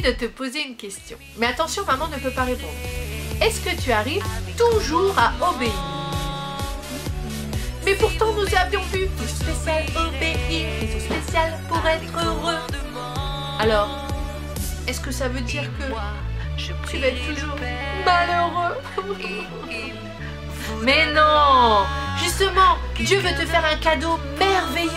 de te poser une question. Mais attention, maman ne peut pas répondre. Est-ce que tu arrives toujours à obéir? Mais pourtant nous avions vu tout spécial obéir et tout spécial pour être heureux. Alors, est-ce que ça veut dire que tu vas être toujours malheureux? Mais non! Justement, Dieu veut te faire un cadeau merveilleux.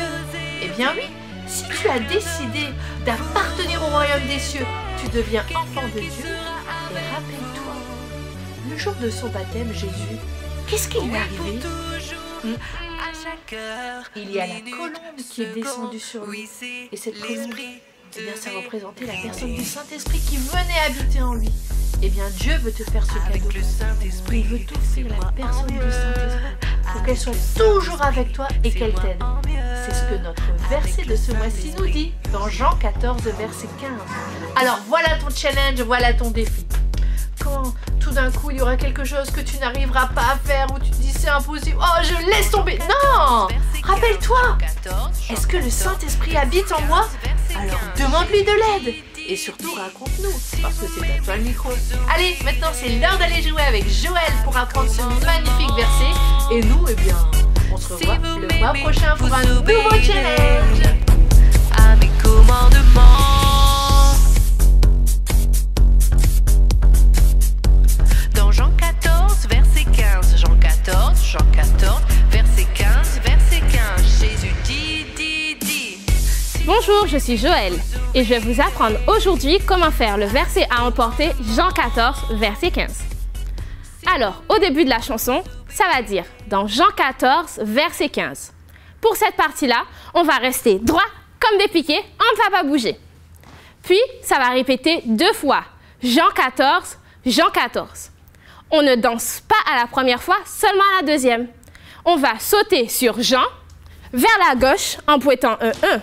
Eh bien oui, si tu as décidé d'appartenir au royaume des cieux, tu deviens enfant de Dieu. Et rappelle-toi, le jour de son baptême, Jésus, qu'est-ce qui lui est arrivé? Il y a la colombe qui est descendue sur lui. Et cette colombe, eh bien, ça représentait la personne du Saint-Esprit qui venait habiter en lui. Eh bien, Dieu veut te faire ce cadeau. Il veut t'offrir la personne du Saint-Esprit pour qu'elle soit toujours avec toi et qu'elle t'aide. C'est ce que notre verset de ce mois-ci nous dit dans Jean 14, verset 15. Alors, voilà ton challenge, voilà ton défi. Quand tout d'un coup, il y aura quelque chose que tu n'arriveras pas à faire ou tu te dis c'est impossible, oh, je laisse tomber. Non! Rappelle-toi, est-ce que le Saint-Esprit habite en moi? Alors, demande-lui de l'aide. Et surtout, raconte-nous, parce que c'est à toi le micro. Allez, maintenant c'est l'heure d'aller jouer avec Joël pour apprendre ce magnifique verset. Et nous, eh bien, on se revoit le mois prochain pour un nouveau challenge. À mes commandements. Dans Jean 14, verset 15. Jean 14, verset 15, verset 15. Jésus dit. Bonjour, je suis Joël et je vais vous apprendre aujourd'hui comment faire le verset à emporter Jean 14, verset 15. Alors, au début de la chanson, ça va dire dans Jean 14, verset 15. Pour cette partie-là, on va rester droit comme des piquets, on ne va pas bouger. Puis, ça va répéter 2 fois Jean 14, Jean 14. On ne danse pas à la première fois, seulement à la deuxième. On va sauter sur Jean, vers la gauche en pointant un 1.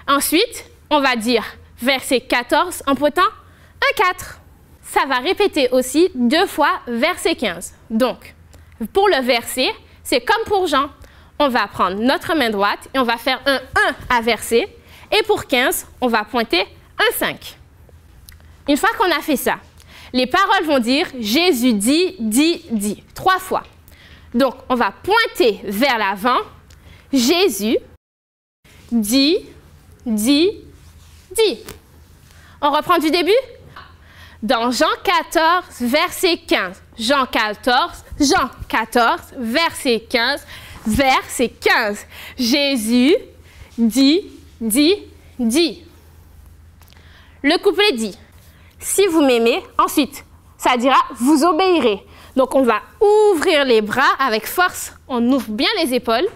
Ensuite, on va dire verset 14 en pointant un 4. Ça va répéter aussi 2 fois verset 15. Donc, pour le verset, c'est comme pour Jean. On va prendre notre main droite et on va faire un 1 à verset. Et pour 15, on va pointer un 5. Une fois qu'on a fait ça, les paroles vont dire Jésus dit 3 fois. Donc, on va pointer vers l'avant. Jésus dit. On reprend du début? Dans Jean 14, verset 15. Jean 14, verset 15, verset 15. Jésus dit. Le couplet dit, si vous m'aimez, ensuite, ça dira, vous obéirez. Donc, on va ouvrir les bras avec force. On ouvre bien les épaules.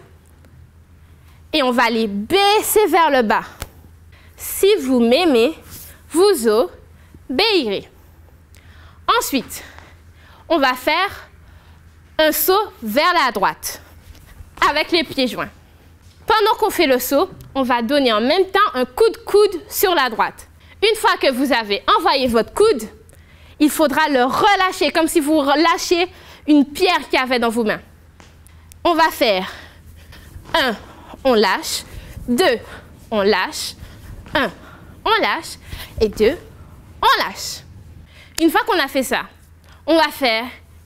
Et on va les baisser vers le bas. Si vous m'aimez, vous obéirez. Ensuite, on va faire un saut vers la droite avec les pieds joints. Pendant qu'on fait le saut, on va donner en même temps un coup de coude sur la droite. Une fois que vous avez envoyé votre coude, il faudra le relâcher comme si vous relâchiez une pierre qu'il y avait dans vos mains. On va faire 1. On lâche, 2, on lâche, 1, on lâche, et 2, on lâche. Une fois qu'on a fait ça, on va faire,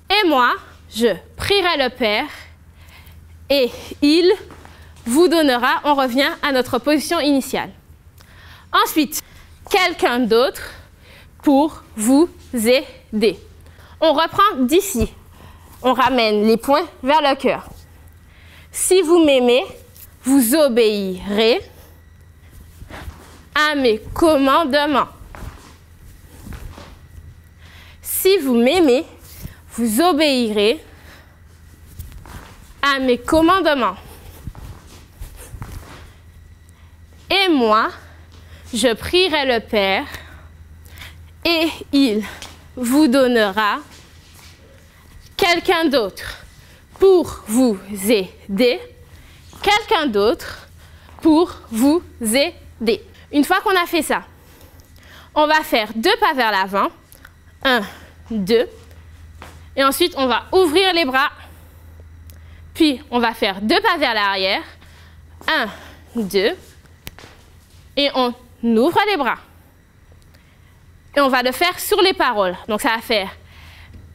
et moi, je prierai le Père, et il vous donnera, on revient à notre position initiale. Ensuite, quelqu'un d'autre pour vous aider. On reprend d'ici, on ramène les poings vers le cœur. Si vous m'aimez, vous obéirez à mes commandements. Si vous m'aimez, vous obéirez à mes commandements. Et moi, je prierai le Père et il vous donnera quelqu'un d'autre pour vous aider. Quelqu'un d'autre pour vous aider. Une fois qu'on a fait ça, on va faire 2 pas vers l'avant. 1, 2. Et ensuite, on va ouvrir les bras. Puis, on va faire 2 pas vers l'arrière. 1, 2. Et on ouvre les bras. Et on va le faire sur les paroles. Donc, ça va faire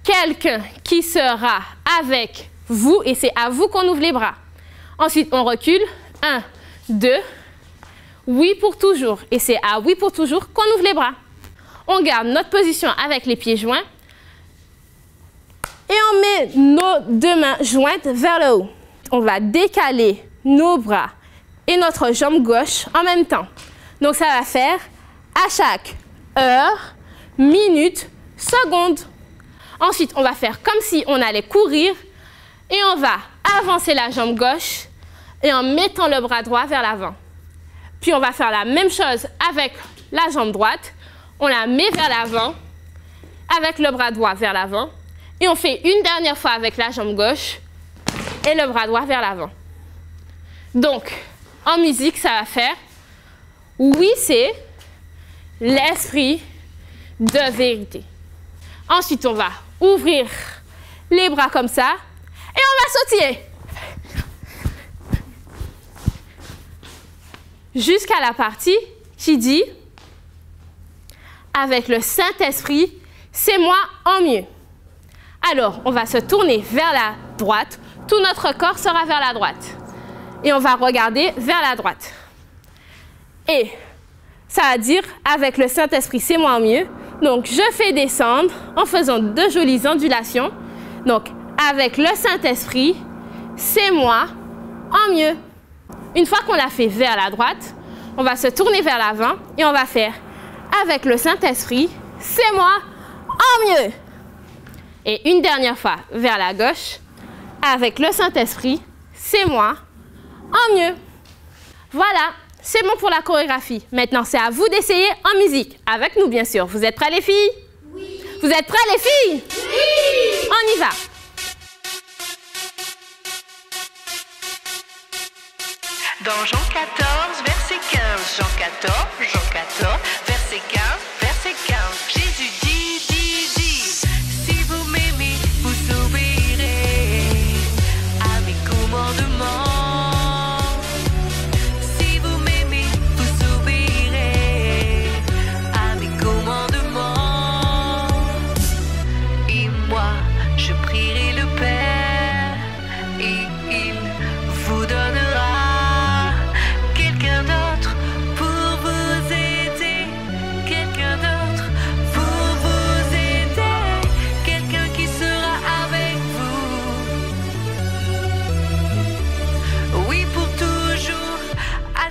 quelqu'un qui sera avec vous. Et c'est à vous qu'on ouvre les bras. Ensuite, on recule. 1, 2. Oui pour toujours. Et c'est à oui pour toujours qu'on ouvre les bras. On garde notre position avec les pieds joints. Et on met nos deux mains jointes vers le haut. On va décaler nos bras et notre jambe gauche en même temps. Donc, ça va faire à chaque heure, minute, seconde. Ensuite, on va faire comme si on allait courir et on va avancer la jambe gauche et en mettant le bras droit vers l'avant. Puis, on va faire la même chose avec la jambe droite. On la met vers l'avant avec le bras droit vers l'avant. Et on fait une dernière fois avec la jambe gauche et le bras droit vers l'avant. Donc, en musique, ça va faire oui, c'est l'esprit de vérité. Ensuite, on va ouvrir les bras comme ça et on va sautiller. Jusqu'à la partie qui dit avec le Saint-Esprit, c'est moi en mieux. Alors, on va se tourner vers la droite. Tout notre corps sera vers la droite. Et on va regarder vers la droite. Et ça va dire, avec le Saint-Esprit, c'est moi en mieux. Donc, je fais descendre en faisant de jolies ondulations. Donc, avec le Saint-Esprit, c'est moi en mieux. Une fois qu'on l'a fait vers la droite, on va se tourner vers l'avant et on va faire, avec le Saint-Esprit, c'est moi en mieux. Et une dernière fois vers la gauche, avec le Saint-Esprit, c'est moi en mieux. Voilà, c'est bon pour la chorégraphie. Maintenant, c'est à vous d'essayer en musique. Avec nous, bien sûr. Vous êtes prêts, les filles? Oui. Vous êtes prêts, les filles? Oui. On y va. Dans Jean 14, verset 15, Jean 14, verset 15, verset 15, Jésus dit, si vous m'aimez, vous obéirez à mes commandements. Si vous m'aimez, vous obéirez à mes commandements. Et moi, je prierai le Père, et il vous donnera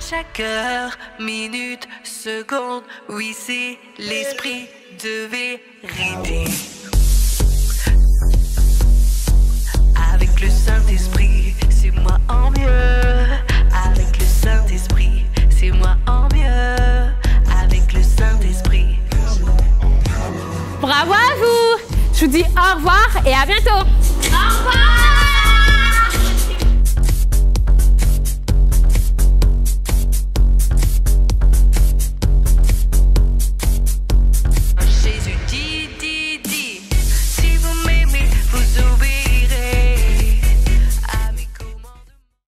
chaque heure, minute, seconde, oui c'est l'esprit de vérité. Avec le Saint-Esprit, c'est moi en mieux. Avec le Saint-Esprit, c'est moi en mieux. Avec le Saint-Esprit. Bravo à vous! Je vous dis au revoir et à bientôt!